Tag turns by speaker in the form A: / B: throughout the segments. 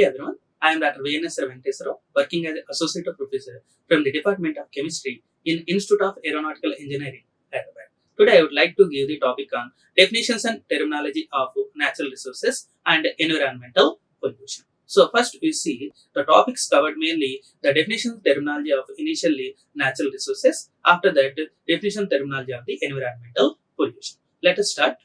A: everyone, I am Dr. VNS Venkateswara, working as Associate Professor from the Department of Chemistry in Institute of Aeronautical Engineering, Hyderabad. Today I would like to give the topic on definitions and terminology of natural resources and environmental pollution. So first we see the topics covered mainly the definition and terminology of initially natural resources, after that definition and terminology of the environmental pollution. Let us start.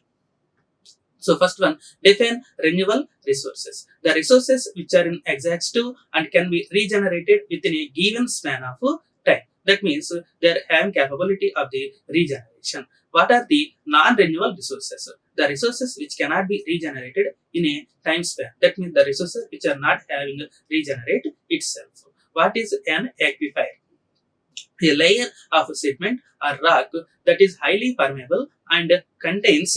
A: So first one, define renewable resources. The resources which are in exhaustive and can be regenerated within a given span of time. That means they are having capability of the regeneration. What are the non-renewable resources? The resources which cannot be regenerated in a time span. That means the resources which are not having regenerate itself. What is an aquifer? A layer of sediment or rock that is highly permeable and contains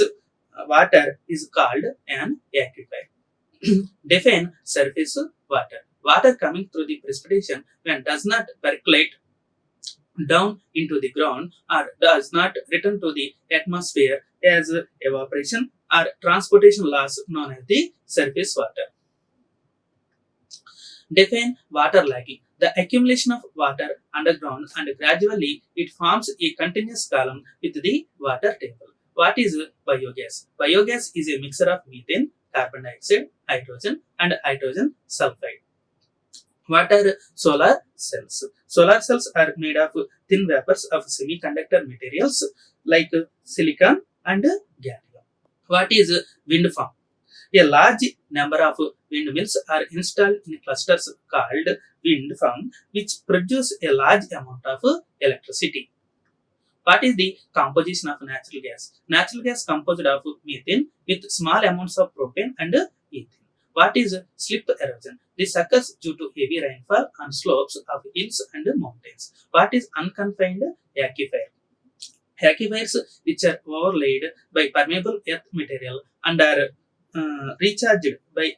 A: water is called an aquifer. Define surface water. Water coming through the precipitation when does not percolate down into the ground or does not return to the atmosphere as evaporation or transportation loss known as the surface water. Define waterlogging. The accumulation of water underground and gradually it forms a continuous column with the water table. What is biogas? Biogas is a mixture of methane, carbon dioxide, hydrogen and hydrogen sulfide. What are solar cells? Solar cells are made of thin vapors of semiconductor materials like silicon and gallium. What is wind farm? A large number of windmills are installed in clusters called wind farm, which produce a large amount of electricity. What is the composition of natural gas? Natural gas composed of methane with small amounts of propane and ethane. What is slip erosion? This occurs due to heavy rainfall on slopes of hills and mountains. What is unconfined aquifer? Aquifers which are overlaid by permeable earth material and are recharged by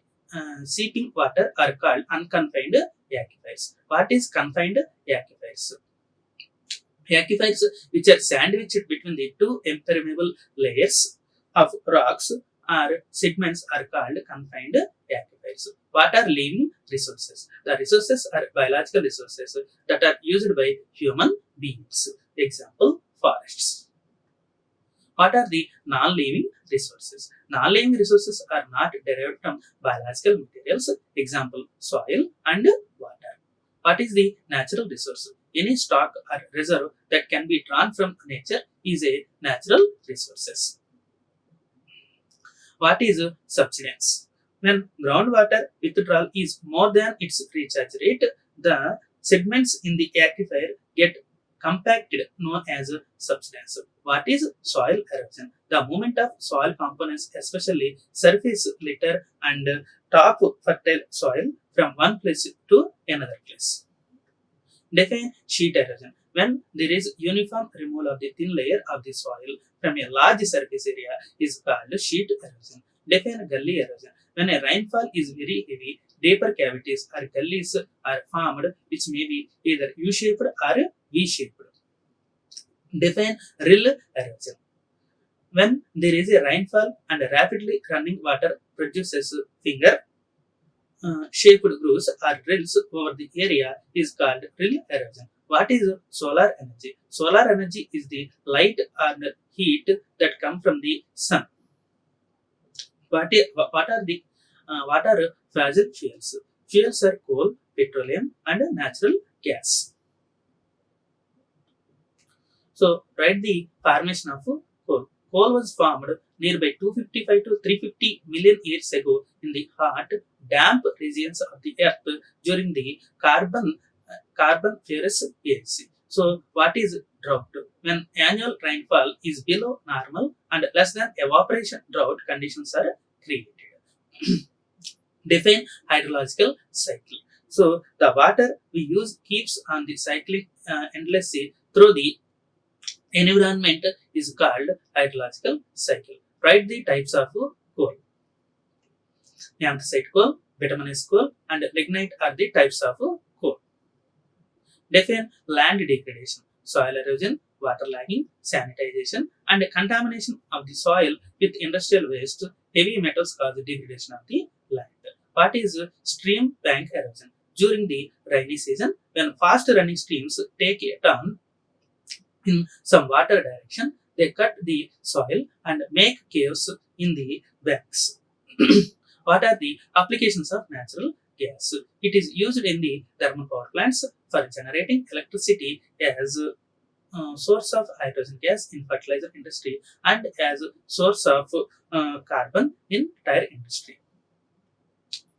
A: seeping water are called unconfined aquifers. What is confined aquifers? Aquifers which are sandwiched between the two impermeable layers of rocks or sediments are called confined aquifers. What are living resources? The resources are biological resources that are used by human beings. Example, forests. What are the non-living resources? Non-living resources are not derived from biological materials. Example, soil and water. What is the natural resource? Any stock or reserve that can be drawn from nature is a natural resources. What is subsidence? When groundwater withdrawal is more than its recharge rate, the sediments in the aquifer get compacted, known as subsidence. What is soil erosion? The movement of soil components, especially surface litter and top fertile soil, from one place to another place. Define sheet erosion. When there is uniform removal of the thin layer of the soil from a large surface area is called sheet erosion. Define gully erosion. When a rainfall is very heavy, deeper cavities or gullies are formed which may be either U-shaped or V-shaped. Define rill erosion. When there is a rainfall and rapidly running water produces finger shaped grooves or rills over the area is called rill erosion. What is solar energy? Solar energy is the light and heat that come from the sun. What are fossil fuels? Fuels are coal, petroleum, and natural gas. So write the formation of coal. Coal was formed nearby 255 to 350 million years ago in the hot, damp regions of the earth during the Carboniferous age. So what is drought? When annual rainfall is below normal and less than evaporation, drought conditions are created. Define hydrological cycle. So the water we use keeps on the cycling endlessly through the environment is called hydrological cycle. Write the types of coal. Anthracite coal, bituminous coal, and lignite are the types of coal. Define land degradation. Soil erosion, waterlogging, sanitization, and contamination of the soil with industrial waste. Heavy metals cause degradation of the land. What is stream bank erosion? During the rainy season, when fast running streams take a turn in some water direction, they cut the soil and make caves in the banks. What are the applications of natural gas? It is used in the thermal power plants for generating electricity as source of hydrogen gas in fertilizer industry and as source of carbon in tire industry.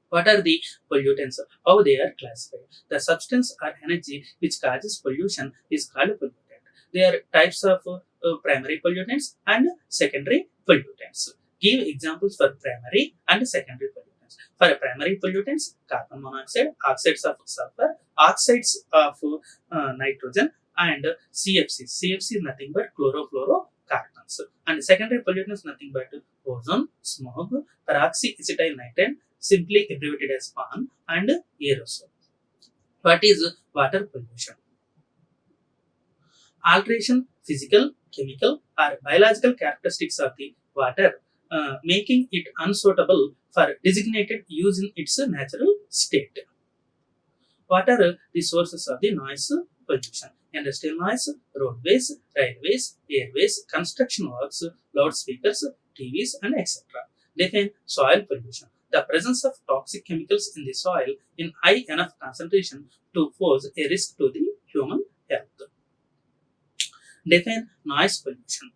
A: What are the pollutants? How they are classified? The substance or energy which causes pollution is called pollutant. There are types of primary pollutants and secondary pollutants. Give examples for primary and secondary pollutants. For primary pollutants, carbon monoxide, oxides of sulfur, oxides of nitrogen, and CFC. CFC is nothing but chlorofluorocarbons. And secondary pollutants nothing but ozone, smog, peroxyacetyl nitrate, simply abbreviated as PAN, and aerosol. What is water pollution? Alteration, physical, chemical, or biological characteristics of the water, making it unsuitable for designated use in its natural state. What are the sources of the noise pollution? Industrial noise, roadways, railways, airways, construction works, loudspeakers, TVs, and etc. Define soil pollution. The presence of toxic chemicals in the soil in high enough concentration to pose a risk to the human health. Define noise pollution.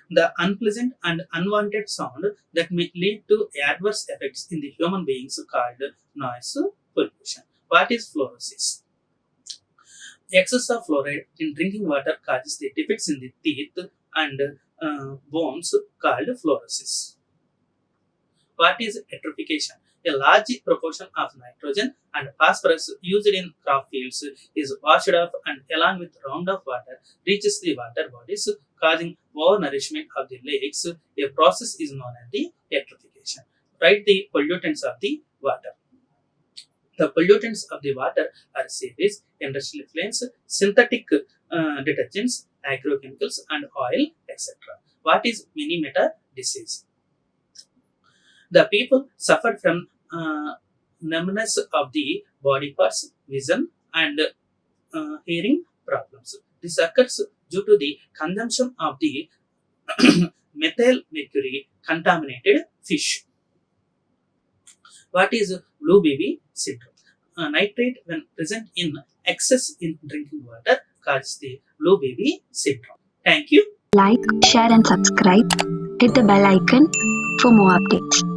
A: The unpleasant and unwanted sound that may lead to adverse effects in the human beings called noise pollution. What is fluorosis? Excess of fluoride in drinking water causes the defects in the teeth and bones called fluorosis. What is eutrophication? A large proportion of nitrogen and phosphorus used in crop fields is washed off and along with round of water reaches the water bodies, causing overnourishment of the lakes. A process is known as the eutrophication. Write the pollutants of the water. The pollutants of the water are sewage, industrial effluents, synthetic detergents, agrochemicals, and oil, etc. What is Minimata disease? The people suffered from numbness of the body parts, vision, and hearing problems. This occurs due to the consumption of the methyl mercury contaminated fish. What is blue baby syndrome? Nitrate, when present in excess in drinking water, causes the blue baby syndrome. Thank you.
B: Like, share, and subscribe. Hit the bell icon for more updates.